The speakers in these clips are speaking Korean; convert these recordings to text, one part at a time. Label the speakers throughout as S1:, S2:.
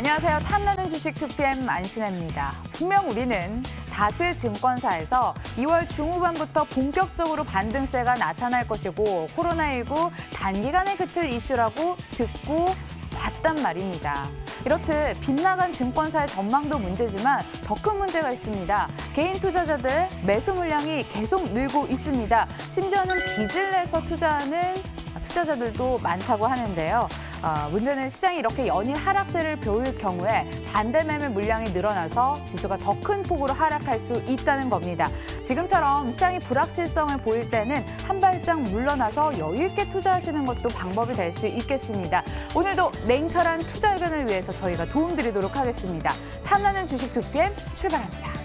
S1: 안녕하세요. 탐나는 주식 2PM 안신혜입니다. 분명 우리는 다수의 증권사에서 2월 중후반부터 본격적으로 반등세가 나타날 것이고 코로나19 단기간에 그칠 이슈라고 듣고 봤단 말입니다. 이렇듯 빗나간 증권사의 전망도 문제지만 더 큰 문제가 있습니다. 개인 투자자들 매수 물량이 계속 늘고 있습니다. 심지어는 빚을 내서 투자하는 투자자들도 많다고 하는데요. 문제는 시장이 이렇게 연일 하락세를 보일 경우에 반대 매매 물량이 늘어나서 지수가 더 큰 폭으로 하락할 수 있다는 겁니다. 지금처럼 시장이 불확실성을 보일 때는 한 발짝 물러나서 여유 있게 투자하시는 것도 방법이 될 수 있겠습니다. 오늘도 냉철한 투자 의견을 위해서 저희가 도움드리도록 하겠습니다. 탐나는 주식 2PM 출발합니다.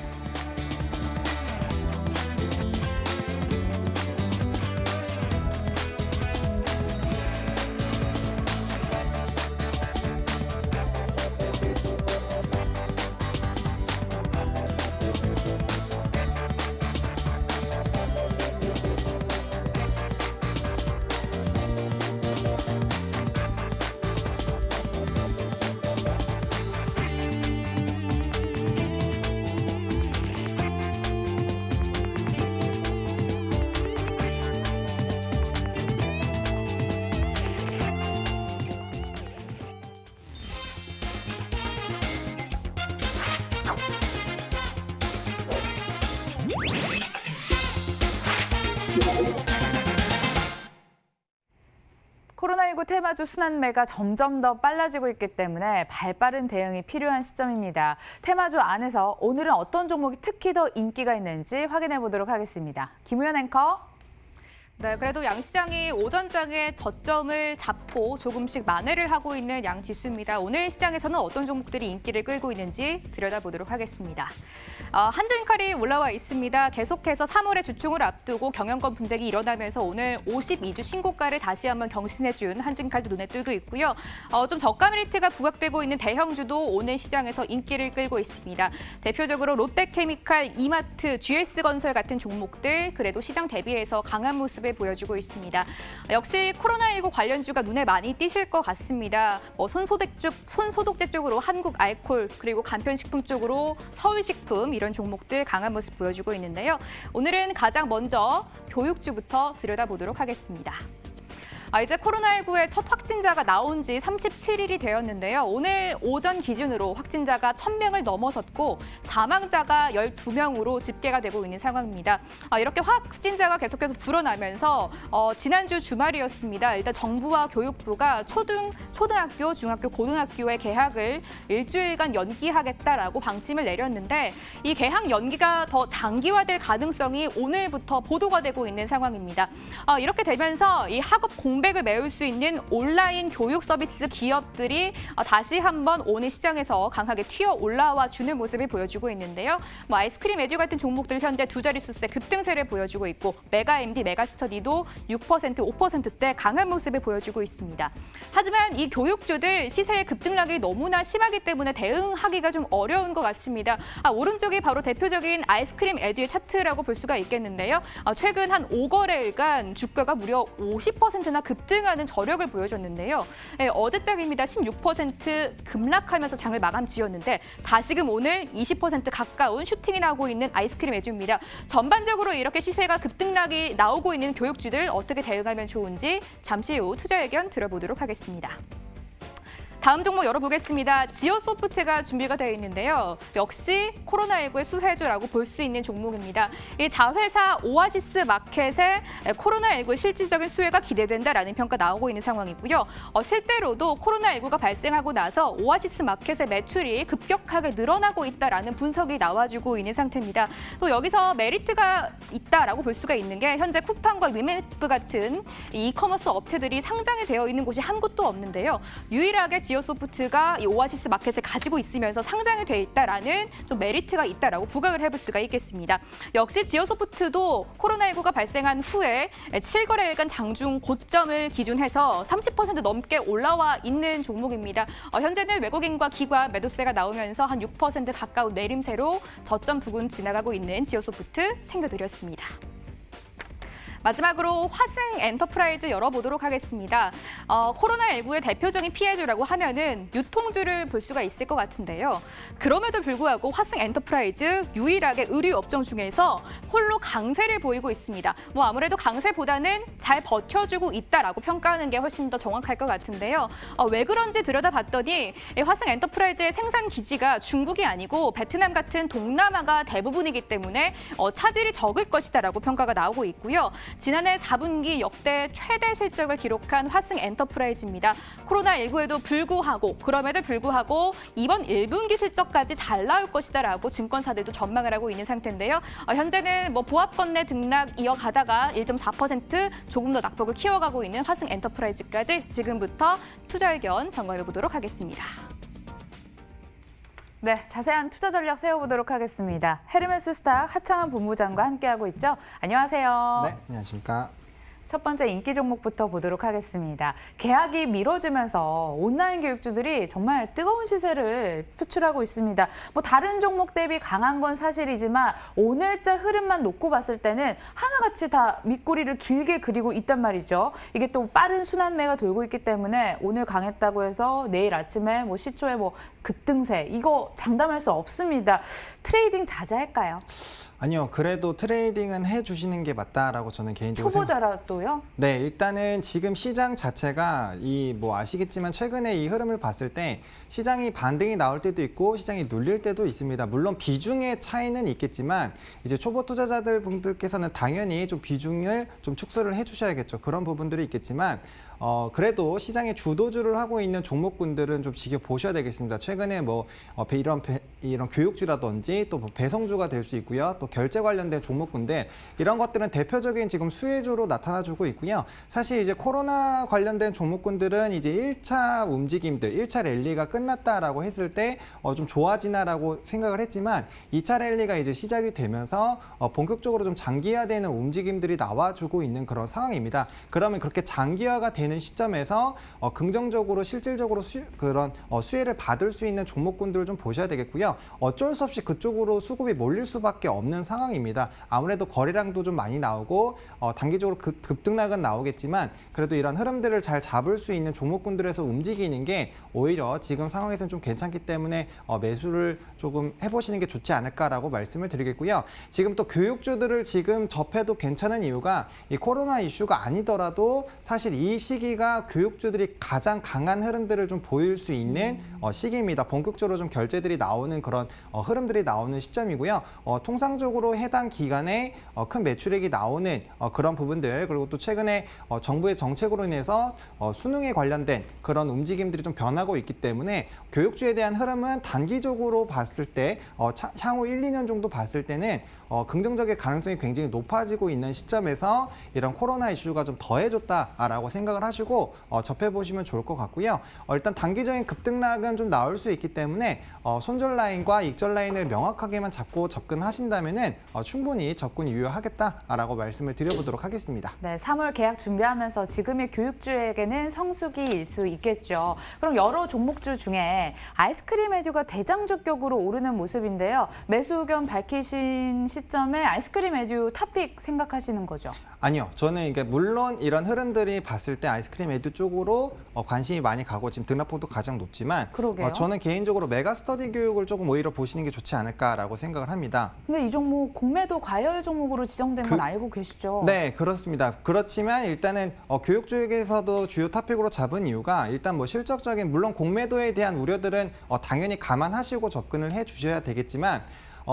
S1: 코로나19 테마주 순환매가 점점 더 빨라지고 있기 때문에 발빠른 대응이 필요한 시점입니다. 테마주 안에서 오늘은 어떤 종목이 특히 더 인기가 있는지 확인해 보도록 하겠습니다. 김우현 앵커.
S2: 네, 그래도 양시장이 오전장에 저점을 잡고 조금씩 만회를 하고 있는 양지수입니다. 오늘 시장에서는 어떤 종목들이 인기를 끌고 있는지 들여다보도록 하겠습니다. 한진칼이 올라와 있습니다. 계속해서 3월의 주총을 앞두고 경영권 분쟁이 일어나면서 오늘 52주 신고가를 다시 한번 경신해준 한진칼도 눈에 띄고 있고요. 좀 저가 메리트가 부각되고 있는 대형주도 오늘 시장에서 인기를 끌고 있습니다. 대표적으로 롯데케미칼, 이마트, GS건설 같은 종목들 그래도 시장 대비해서 강한 모습을 보여주고 있습니다. 역시 코로나19 관련주가 눈에 많이 띄실 것 같습니다. 손소독제 쪽으로 한국알콜 그리고 간편식품 쪽으로 서울식품 이런 종목들 강한 모습 보여주고 있는데요. 오늘은 가장 먼저 교육주부터 들여다보도록 하겠습니다. 이제 코로나19의 첫 확진자가 나온 지 37일이 되었는데요. 오늘 오전 기준으로 확진자가 1,000명을 넘어섰고 사망자가 12명으로 집계가 되고 있는 상황입니다. 이렇게 확진자가 계속해서 불어나면서 지난주 주말이었습니다. 일단 정부와 교육부가 초등학교, 중학교, 고등학교의 개학을 일주일간 연기하겠다라고 방침을 내렸는데 이 개학 연기가 더 장기화될 가능성이 오늘부터 보도가 되고 있는 상황입니다. 이렇게 되면서 이 학업 공백을 메울 수 있는 온라인 교육 서비스 기업들이 다시 한번 오늘 시장에서 강하게 튀어 올라와 주는 모습을 보여주고 있는데요. 아이스크림 에듀 같은 종목들 현재 두 자릿수의 급등세를 보여주고 있고 메가MD, 메가스터디도 6%, 5%대 강한 모습을 보여주고 있습니다. 하지만 이 교육주들 시세의 급등락이 너무나 심하기 때문에 대응하기가 좀 어려운 것 같습니다. 오른쪽이 바로 대표적인 아이스크림 에듀의 차트라고 볼 수가 있겠는데요. 최근 한 5거래일간 주가가 무려 50%나 급등하는 저력을 보여줬는데요. 어제장입니다. 16% 급락하면서 장을 마감 지었는데 다시금 오늘 20% 가까운 슈팅이 나오고 있는 아이스크림 에듀입니다. 전반적으로 이렇게 시세가 급등락이 나오고 있는 교육주들 어떻게 대응하면 좋은지 잠시 후 투자 의견 들어보도록 하겠습니다. 다음 종목 열어보겠습니다. 지오소프트가 준비가 되어 있는데요. 역시 코로나19의 수혜주라고 볼 수 있는 종목입니다. 이 자회사 오아시스 마켓의 코로나19의 실질적인 수혜가 기대된다라는 평가 나오고 있는 상황이고요. 실제로도 코로나19가 발생하고 나서 오아시스 마켓의 매출이 급격하게 늘어나고 있다라는 분석이 나와주고 있는 상태입니다. 또 여기서 메리트가 있다라고 볼 수가 있는 게 현재 쿠팡과 위메프 같은 이커머스 업체들이 상장이 되어 있는 곳이 한 곳도 없는데요. 유일하게 지오소프트가 이 오아시스 마켓을 가지고 있으면서 상장이 돼 있다라는 좀 메리트가 있다라고 부각을 해볼 수가 있겠습니다. 역시 지오소프트도 코로나19가 발생한 후에 7거래일간 장중 고점을 기준해서 30% 넘게 올라와 있는 종목입니다. 현재는 외국인과 기관 매도세가 나오면서 한 6% 가까운 내림세로 저점 부근 지나가고 있는 지오소프트 챙겨드렸습니다. 마지막으로 화승 엔터프라이즈 열어보도록 하겠습니다. 코로나19의 대표적인 피해주라고 하면은 유통주를 볼 수가 있을 것 같은데요. 그럼에도 불구하고 화승 엔터프라이즈 유일하게 의류 업종 중에서 홀로 강세를 보이고 있습니다. 뭐 아무래도 강세보다는 잘 버텨주고 있다라고 평가하는 게 훨씬 더 정확할 것 같은데요. 왜 그런지 들여다봤더니 이 화승 엔터프라이즈의 생산 기지가 중국이 아니고 베트남 같은 동남아가 대부분이기 때문에 차질이 적을 것이다라고 평가가 나오고 있고요. 지난해 4분기 역대 최대 실적을 기록한 화승 엔터프라이즈입니다. 코로나19에도 불구하고 그럼에도 불구하고 이번 1분기 실적까지 잘 나올 것이다라고 증권사들도 전망을 하고 있는 상태인데요. 현재는 뭐 보합권 내 등락 이어가다가 1.4% 조금 더 낙폭을 키워가고 있는 화승 엔터프라이즈까지 지금부터 투자 의견 점검해 보도록 하겠습니다.
S1: 네, 자세한 투자 전략 세워보도록 하겠습니다. 헤르메스 스탁 하창한 본부장과 함께하고 있죠. 안녕하세요.
S3: 네, 안녕하십니까.
S1: 첫 번째 인기 종목부터 보도록 하겠습니다. 계약이 미뤄지면서 온라인 교육주들이 정말 뜨거운 시세를 표출하고 있습니다. 뭐 다른 종목 대비 강한 건 사실이지만 오늘자 흐름만 놓고 봤을 때는 하나같이 다 밑꼬리를 길게 그리고 있단 말이죠. 이게 또 빠른 순환매가 돌고 있기 때문에 오늘 강했다고 해서 내일 아침에 뭐 시초에 뭐 급등세 이거 장담할 수 없습니다. 트레이딩 자제할까요?
S3: 아니요, 그래도 트레이딩은 해주시는 게 맞다라고 저는 개인적으로
S1: 초보자라도요?
S3: 네, 일단은 지금 시장 자체가 뭐 아시겠지만 최근에 이 흐름을 봤을 때 시장이 반등이 나올 때도 있고 시장이 눌릴 때도 있습니다. 물론 비중의 차이는 있겠지만 이제 초보 투자자들 분들께서는 당연히 좀 비중을 좀 축소를 해주셔야겠죠. 그런 부분들이 있겠지만 그래도 시장의 주도주를 하고 있는 종목군들은 좀 지켜보셔야 되겠습니다. 최근에 뭐 이런 교육주라든지 또 뭐 배송주가 될 수 있고요. 또 결제 관련된 종목군들 이런 것들은 대표적인 지금 수혜주로 나타나주고 있고요. 사실 이제 코로나 관련된 종목군들은 이제 1차 움직임들, 1차 랠리가 끝났다라고 했을 때 좀 좋아지나라고 생각을 했지만 2차 랠리가 이제 시작이 되면서 본격적으로 좀 장기화되는 움직임들이 나와주고 있는 그런 상황입니다. 그러면 그렇게 장기화가 되는 시점에서 긍정적으로 실질적으로 수혜를 받을 수 있는 종목군들을 좀 보셔야 되겠고요. 어쩔 수 없이 그쪽으로 수급이 몰릴 수밖에 없는 상황입니다. 아무래도 거래량도 좀 많이 나오고 단기적으로 급등락은 나오겠지만 그래도 이런 흐름들을 잘 잡을 수 있는 종목군들에서 움직이는 게 오히려 지금 상황에서는 좀 괜찮기 때문에 매수를 조금 해보시는 게 좋지 않을까라고 말씀을 드리겠고요. 지금 또 교육주들을 지금 접해도 괜찮은 이유가 이 코로나 이슈가 아니더라도 사실 이 시기가 교육주들이 가장 강한 흐름들을 좀 보일 수 있는 시기입니다. 본격적으로 좀 결제들이 나오는 그런 흐름들이 나오는 시점이고요. 통상적으로 해당 기간에 큰 매출액이 나오는 그런 부분들 그리고 또 최근에 정부의 정책으로 인해서 수능에 관련된 그런 움직임들이 좀 변하고 있기 때문에 교육주에 대한 흐름은 단기적으로 봤을 때 향후 1, 2년 정도 봤을 때는 긍정적인 가능성이 굉장히 높아지고 있는 시점에서 이런 코로나 이슈가 좀 더해졌다라고 생각을 하시고 접해보시면 좋을 것 같고요. 일단 단기적인 급등락은 좀 나올 수 있기 때문에 손절 라인과 익절 라인을 명확하게만 잡고 접근하신다면은 충분히 접근이 유효하겠다라고 말씀을 드려보도록 하겠습니다.
S1: 네, 3월 계약 준비하면서 지금의 교육주에게는 성수기일 수 있겠죠. 그럼 여러 종목주 중에 아이스크림 에듀가 대장주격으로 오르는 모습인데요. 매수 의견 밝히신 시점에 아이스크림 에듀 탑픽 생각하시는 거죠?
S3: 아니요. 저는 이게 물론 이런 흐름들이 봤을 때 아이스크림 에듀 쪽으로 관심이 많이 가고 지금 등락폭도 가장 높지만 저는 개인적으로 메가스터디 교육을 조금 오히려 보시는 게 좋지 않을까라고 생각을 합니다.
S1: 근데 이 종목 공매도 과열 종목으로 지정된 건 알고 계시죠?
S3: 네, 그렇습니다. 그렇지만 일단은 교육주에게서도 주요 탑픽으로 잡은 이유가 일단 뭐 실적적인 물론 공매도에 대한 우려들은 당연히 감안하시고 접근을 해 주셔야 되겠지만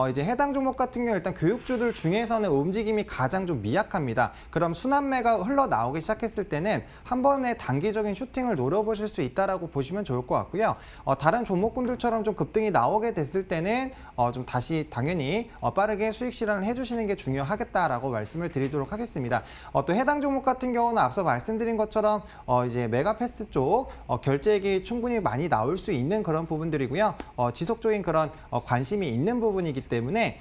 S3: 이제 해당 종목 같은 경우 일단 교육주들 중에서는 움직임이 가장 좀 미약합니다. 그럼 순환매가 흘러나오기 시작했을 때는 한 번에 단기적인 슈팅을 노려보실 수 있다라고 보시면 좋을 것 같고요. 다른 종목군들처럼 좀 급등이 나오게 됐을 때는 좀 다시 당연히 빠르게 수익 실현을 해주시는 게 중요하겠다라고 말씀을 드리도록 하겠습니다. 또 해당 종목 같은 경우는 앞서 말씀드린 것처럼 이제 메가패스 쪽 결제액이 충분히 많이 나올 수 있는 그런 부분들이고요. 지속적인 그런 관심이 있는 부분이기 있기 때문에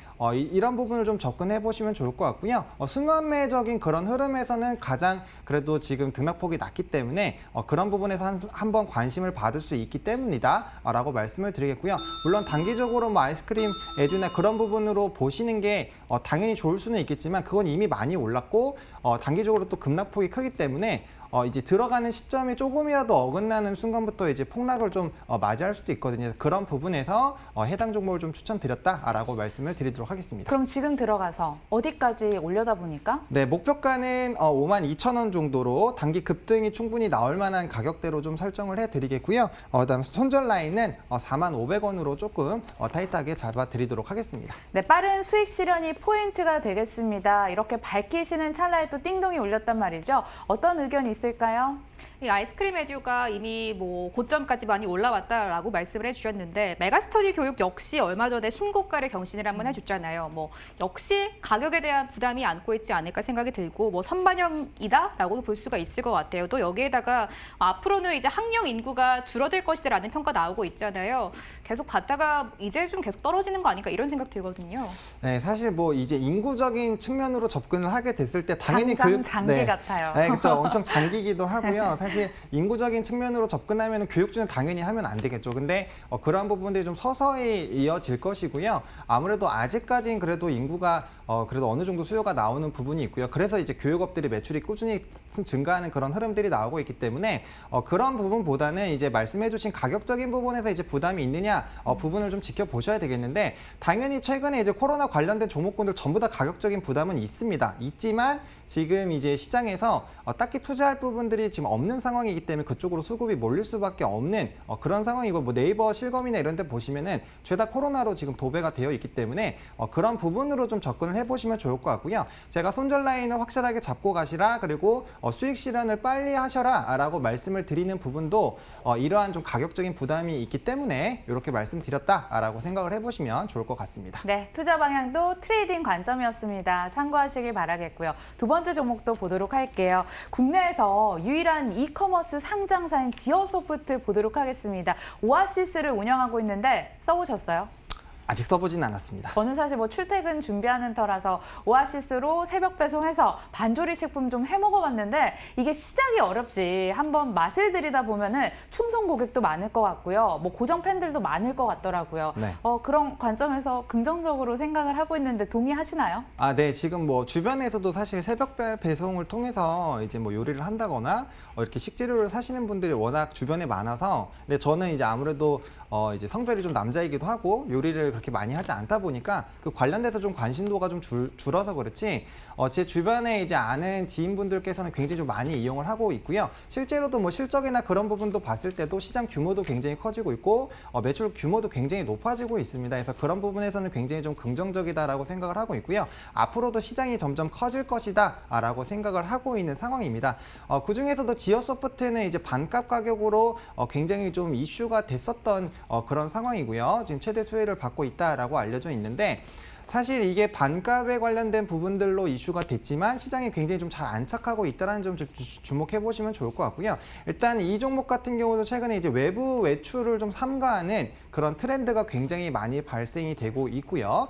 S3: 이런 부분을 좀 접근해 보시면 좋을 것 같고요. 순환매적인 그런 흐름에서는 가장 그래도 지금 등락폭이 낮기 때문에 그런 부분에서 한번 관심을 받을 수 있기 때문이다 라고 말씀을 드리겠고요. 물론 단기적으로 뭐 아이스크림 에듀나 그런 부분으로 보시는 게 당연히 좋을 수는 있겠지만 그건 이미 많이 올랐고 단기적으로 또 급락폭이 크기 때문에 이제 들어가는 시점이 조금이라도 어긋나는 순간부터 이제 폭락을 좀 맞이할 수도 있거든요. 그런 부분에서 해당 종목을 좀 추천드렸다라고 말씀을 드리도록 하겠습니다.
S1: 그럼 지금 들어가서 어디까지 올려다 보니까?
S3: 네, 목표가는 52,000원 정도로 단기 급등이 충분히 나올 만한 가격대로 좀 설정을 해드리겠고요. 그다음 손절 라인은 45,500원으로 조금 타이트하게 잡아드리도록 하겠습니다.
S1: 네, 빠른 수익 실현이 포인트가 되겠습니다. 이렇게 밝히시는 찰나에 또 띵동이 울렸단 말이죠. 어떤 의견이 있을까요?
S2: 이 아이스크림 에듀가 이미 뭐 고점까지 많이 올라왔다라고 말씀을 해주셨는데 메가스터디 교육 역시 얼마 전에 신고가를 경신을 한번 해줬잖아요. 뭐 역시 가격에 대한 부담이 안고 있지 않을까 생각이 들고 뭐 선반영이다라고도 볼 수가 있을 것 같아요. 또 여기에다가 앞으로는 이제 학령 인구가 줄어들 것이다라는 평가 나오고 있잖아요. 계속 봤다가 이제 좀 계속 떨어지는 거 아닐까 이런 생각 들거든요.
S3: 네, 사실 뭐 이제 인구적인 측면으로 접근을 하게 됐을 때 당연히
S1: 장기 같아요.
S3: 네, 그렇죠. 엄청 장기기도 하고요. 사실 인구적인 측면으로 접근하면 교육주는 당연히 하면 안 되겠죠. 근데 그러한 부분들이 좀 서서히 이어질 것이고요. 아무래도 아직까지는 그래도 인구가 그래도 어느 정도 수요가 나오는 부분이 있고요. 그래서 이제 교육업들이 매출이 꾸준히 증가하는 그런 흐름들이 나오고 있기 때문에 그런 부분보다는 이제 말씀해주신 가격적인 부분에서 이제 부담이 있느냐 부분을 좀 지켜보셔야 되겠는데 당연히 최근에 이제 코로나 관련된 종목군들 전부 다 가격적인 부담은 있습니다. 있지만 지금 이제 시장에서 딱히 투자할 부분들이 지금 없는 상황이기 때문에 그쪽으로 수급이 몰릴 수밖에 없는 그런 상황이고 뭐 네이버 실검이나 이런 데 보시면은 죄다 코로나로 지금 도배가 되어 있기 때문에 그런 부분으로 좀 접근을 해보시면 좋을 것 같고요. 제가 손절 라인을 확실하게 잡고 가시라 그리고 수익 실현을 빨리 하셔라 라고 말씀을 드리는 부분도 이러한 좀 가격적인 부담이 있기 때문에 이렇게 말씀드렸다라고 생각을 해보시면 좋을 것 같습니다.
S1: 네, 투자 방향도 트레이딩 관점이었습니다. 참고하시길 바라겠고요. 두 번째 종목도 보도록 할게요. 국내에서 유일한 이커머스 상장사인 지어소프트 보도록 하겠습니다. 오아시스를 운영하고 있는데 써보셨어요?
S3: 아직 써보진 않았습니다.
S1: 저는 사실 뭐 출퇴근 준비하는 터라서 오아시스로 새벽 배송해서 반조리 식품 좀 해먹어봤는데 이게 시작이 어렵지. 한번 맛을 들이다 보면은 충성 고객도 많을 것 같고요. 뭐 고정 팬들도 많을 것 같더라고요.
S3: 네.
S1: 그런 관점에서 긍정적으로 생각을 하고 있는데 동의하시나요?
S3: 네. 지금 뭐 주변에서도 사실 새벽 배송을 통해서 이제 뭐 요리를 한다거나 이렇게 식재료를 사시는 분들이 워낙 주변에 많아서 근데 저는 이제 아무래도 이제 성별이 좀 남자이기도 하고 요리를 그렇게 많이 하지 않다 보니까 그 관련돼서 좀 관심도가 좀 줄어서 그렇지 제 주변에 이제 아는 지인분들께서는 굉장히 좀 많이 이용을 하고 있고요. 실제로도 뭐 실적이나 그런 부분도 봤을 때도 시장 규모도 굉장히 커지고 있고 매출 규모도 굉장히 높아지고 있습니다. 그래서 그런 부분에서는 굉장히 좀 긍정적이다라고 생각을 하고 있고요. 앞으로도 시장이 점점 커질 것이다라고 생각을 하고 있는 상황입니다. 그중에서도 지어소프트는 이제 반값 가격으로 굉장히 좀 이슈가 됐었던 그런 상황이고요. 지금 최대 수혜를 받고 있다라고 알려져 있는데 사실 이게 반값에 관련된 부분들로 이슈가 됐지만 시장이 굉장히 좀 잘 안착하고 있다는 점 주목해 보시면 좋을 것 같고요. 일단 이 종목 같은 경우도 최근에 이제 외부 외출을 좀 삼가하는 그런 트렌드가 굉장히 많이 발생이 되고 있고요.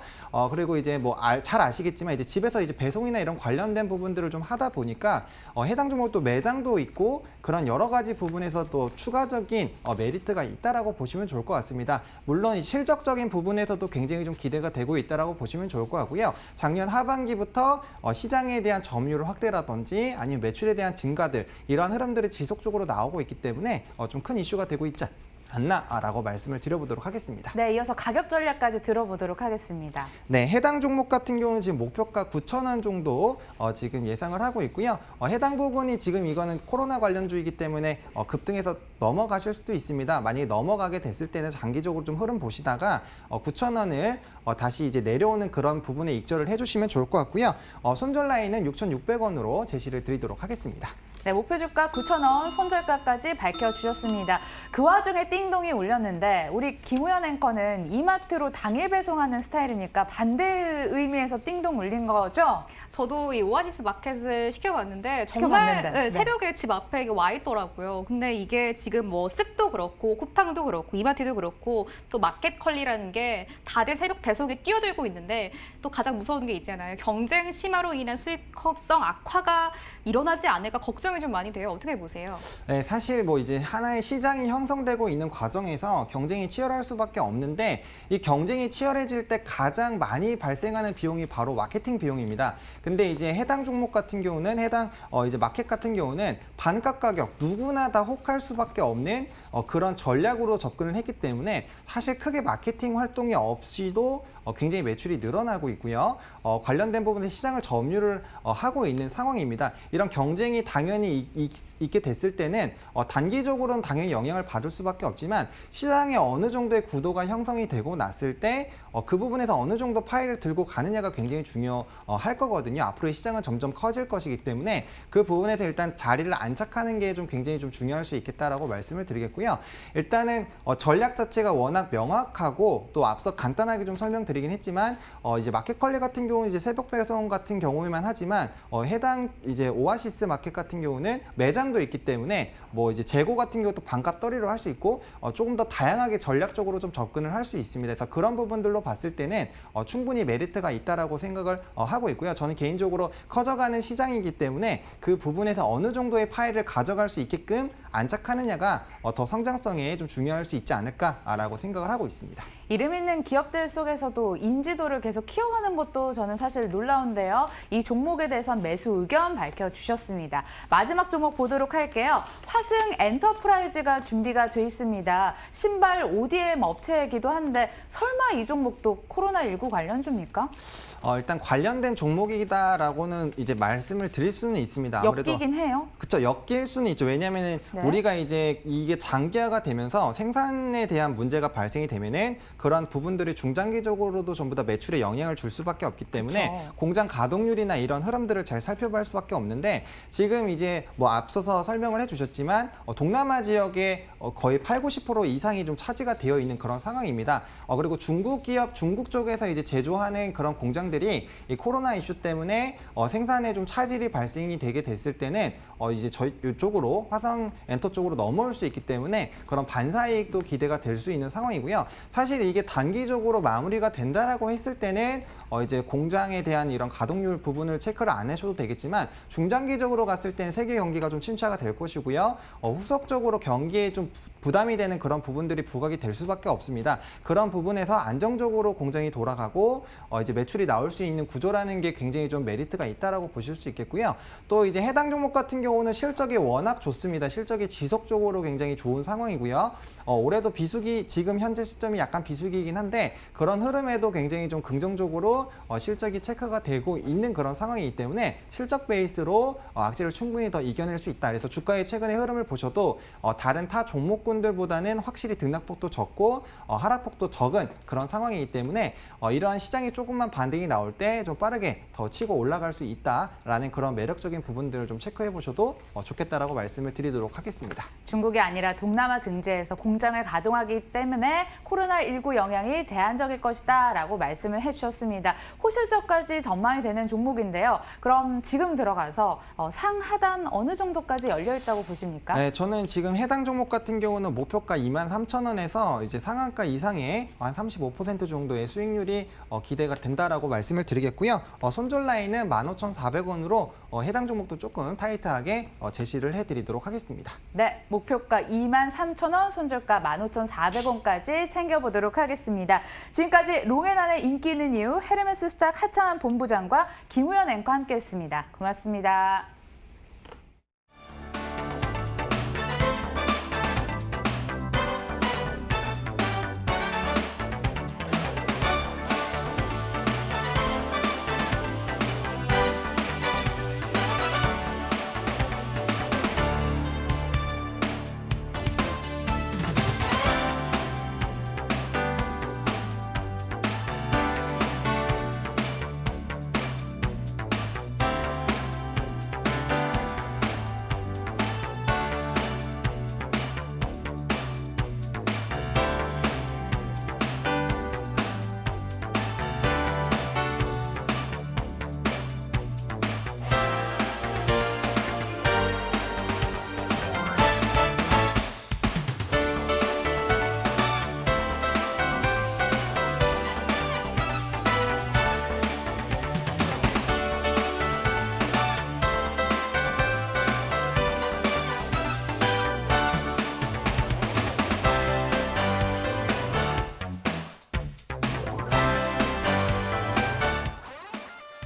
S3: 그리고 이제 뭐 잘 아시겠지만 이제 집에서 이제 배송이나 이런 관련된 부분들을 좀 하다 보니까 해당 종목도 매장도 있고 그런 여러 가지 부분에서 또 추가적인 메리트가 있다라고 보시면 좋을 것 같습니다. 물론 이 실적적인 부분에서도 굉장히 좀 기대가 되고 있다라고 보시면 좋을 것 같고요. 작년 하반기부터 시장에 대한 점유율 확대라든지 아니면 매출에 대한 증가들 이러한 흐름들이 지속적으로 나오고 있기 때문에 좀 큰 이슈가 되고 있지 않나라고 말씀을 드려보도록 하겠습니다.
S1: 네, 이어서 가격 전략까지 들어보도록 하겠습니다.
S3: 네, 해당 종목 같은 경우는 지금 목표가 9,000원 정도 지금 예상을 하고 있고요. 해당 부분이 지금 이거는 코로나 관련주이기 때문에 급등해서 넘어가실 수도 있습니다. 만약에 넘어가게 됐을 때는 장기적으로 좀 흐름 보시다가 9,000원을 다시 이제 내려오는 그런 부분에 익절을 해주시면 좋을 것 같고요. 손절 라인은 6,600원으로 제시를 드리도록 하겠습니다.
S1: 네, 목표 주가 9,000원, 손절가까지 밝혀주셨습니다. 그 와중에 띵동이 울렸는데 우리 김우현 앵커는 이마트로 당일 배송하는 스타일이니까 반대 의미에서 띵동 울린 거죠?
S2: 저도 이 오아시스 마켓을 시켜봤는데
S1: 시켜봤는데.
S2: 정말 네,
S1: 네.
S2: 새벽에 집 앞에 이게 와 있더라고요. 근데 이게 지금 뭐 쓱도 그렇고 쿠팡도 그렇고 이마트도 그렇고 또 마켓컬리라는 게 다들 새벽 배송에 뛰어들고 있는데 또 가장 무서운 게 있잖아요. 경쟁 심화로 인한 수익성 악화가 일어나지 않을까 걱정이 좀 많이 돼요. 어떻게 보세요?
S3: 네, 사실 뭐 이제 하나의 시장이 형성되고 있는 과정에서 경쟁이 치열할 수밖에 없는데 이 경쟁이 치열해질 때 가장 많이 발생하는 비용이 바로 마케팅 비용입니다. 근데 이제 해당 종목 같은 경우는 이제 마켓 같은 경우는 반값 가격 누구나 다 혹할 수밖에 없는 그런 전략으로 접근을 했기 때문에 사실 크게 마케팅 활동이 없이도 굉장히 매출이 늘어나고 있고요. 관련된 부분에 시장을 점유를 하고 있는 상황입니다. 이런 경쟁이 당연히 있게 됐을 때는 단기적으로는 당연히 영향을 받을 수밖에 없지만 시장에 어느 정도의 구도가 형성이 되고 났을 때 그 부분에서 어느 정도 파일을 들고 가느냐가 굉장히 중요할 거거든요. 앞으로의 시장은 점점 커질 것이기 때문에 그 부분에서 일단 자리를 안착하는 게 좀 굉장히 좀 중요할 수 있겠다라고 말씀을 드리겠고요. 일단은 전략 자체가 워낙 명확하고 또 앞서 간단하게 좀 설명드리긴 했지만 이제 마켓컬리 같은 경우는 이제 새벽 배송 같은 경우에만 하지만 해당 이제 오아시스 마켓 같은 경우는 매장도 있기 때문에 뭐 이제 재고 같은 경우도 반값 떨이로 할 수 있고 조금 더 다양하게 전략적으로 좀 접근을 할 수 있습니다. 그래서 그런 부분들로 봤을 때는 충분히 메리트가 있다라고 생각을 하고 있고요. 저는 개인적으로 커져가는 시장이기 때문에 그 부분에서 어느 정도의 파일을 가져갈 수 있게끔 안착하느냐가 더 성장성에 좀 중요할 수 있지 않을까라고 생각을 하고 있습니다.
S1: 이름 있는 기업들 속에서도 인지도를 계속 키워가는 것도 저는 사실 놀라운데요. 이 종목에 대해선 매수 의견 밝혀주셨습니다. 마지막 종목 보도록 할게요. 화승 엔터프라이즈가 준비가 돼 있습니다. 신발 ODM 업체이기도 한데 설마 이 종목도 코로나19 관련주입니까?
S3: 일단 관련된 종목이다라고는 이제 말씀을 드릴 수는 있습니다.
S1: 엮이긴 해요.
S3: 그렇죠. 엮일 수는 있죠. 왜냐하면
S1: 네.
S3: 우리가 이제 이게 장기화가 되면서 생산에 대한 문제가 발생이 되면은 그런 부분들이 중장기적으로도 전부 다 매출에 영향을 줄 수밖에 없기 때문에
S1: 그쵸.
S3: 공장 가동률이나 이런 흐름들을 잘 살펴볼 수밖에 없는데 지금 이제 뭐 앞서서 설명을 해주셨지만 동남아 지역에 거의 80~90% 이상이 좀 차지가 되어 있는 그런 상황입니다. 그리고 중국 기업, 중국 쪽에서 이제 제조하는 그런 공장들이 이 코로나 이슈 때문에 생산에 좀 차질이 발생이 되게 됐을 때는 이제 저희 이쪽으로 화성 엔터 쪽으로 넘어올 수 있기 때문에 그런 반사이익도 기대가 될 수 있는 상황이고요. 사실 이게 단기적으로 마무리가 된다라고 했을 때는 이제 공장에 대한 이런 가동률 부분을 체크를 안 하셔도 되겠지만 중장기적으로 갔을 때는 세계 경기가 좀 침체가 될 것이고요. 후속적으로 경기에 좀 부담이 되는 그런 부분들이 부각이 될 수밖에 없습니다. 그런 부분에서 안정적으로 공장이 돌아가고 이제 매출이 나올 수 있는 구조라는 게 굉장히 좀 메리트가 있다라고 보실 수 있겠고요. 또 이제 해당 종목 같은 경우는 실적이 워낙 좋습니다. 실적이 지속적으로 굉장히 좋은 상황이고요. 올해도 비수기, 지금 현재 시점이 약간 비수기이긴 한데 그런 흐름에도 굉장히 좀 긍정적으로 실적이 체크가 되고 있는 그런 상황이기 때문에 실적 베이스로 악재를 충분히 더 이겨낼 수 있다. 그래서 주가의 최근의 흐름을 보셔도 다른 타 종목군들보다는 확실히 등락폭도 적고 하락폭도 적은 그런 상황이기 때문에 이러한 시장이 조금만 반등이 나올 때 좀 빠르게 더 치고 올라갈 수 있다라는 그런 매력적인 부분들을 좀 체크해 보셔도 좋겠다라고 말씀을 드리도록 하겠습니다.
S1: 중국이 아니라 동남아 등지에서 공장을 가동하기 때문에 코로나19 영향이 제한적일 것이다 라고 말씀을 해주셨습니다. 호실적까지 전망이 되는 종목인데요. 그럼 지금 들어가서 상하단 어느 정도까지 열려 있다고 보십니까?
S3: 네, 저는 지금 해당 종목 같은 경우는 목표가 23,000원에서 이제 상한가 이상의 한 35% 정도의 수익률이 기대가 된다라고 말씀을 드리겠고요. 손절 라인은 15,400원으로 해당 종목도 조금 타이트하게 제시를 해드리도록 하겠습니다.
S1: 네, 목표가 23,000원, 손절가 15,400원까지 챙겨보도록 하겠습니다. 지금까지 롱앤안의 인기 있는 이유 헤르메스 스탁 하창한 본부장과 김우현 앵커 함께했습니다. 고맙습니다.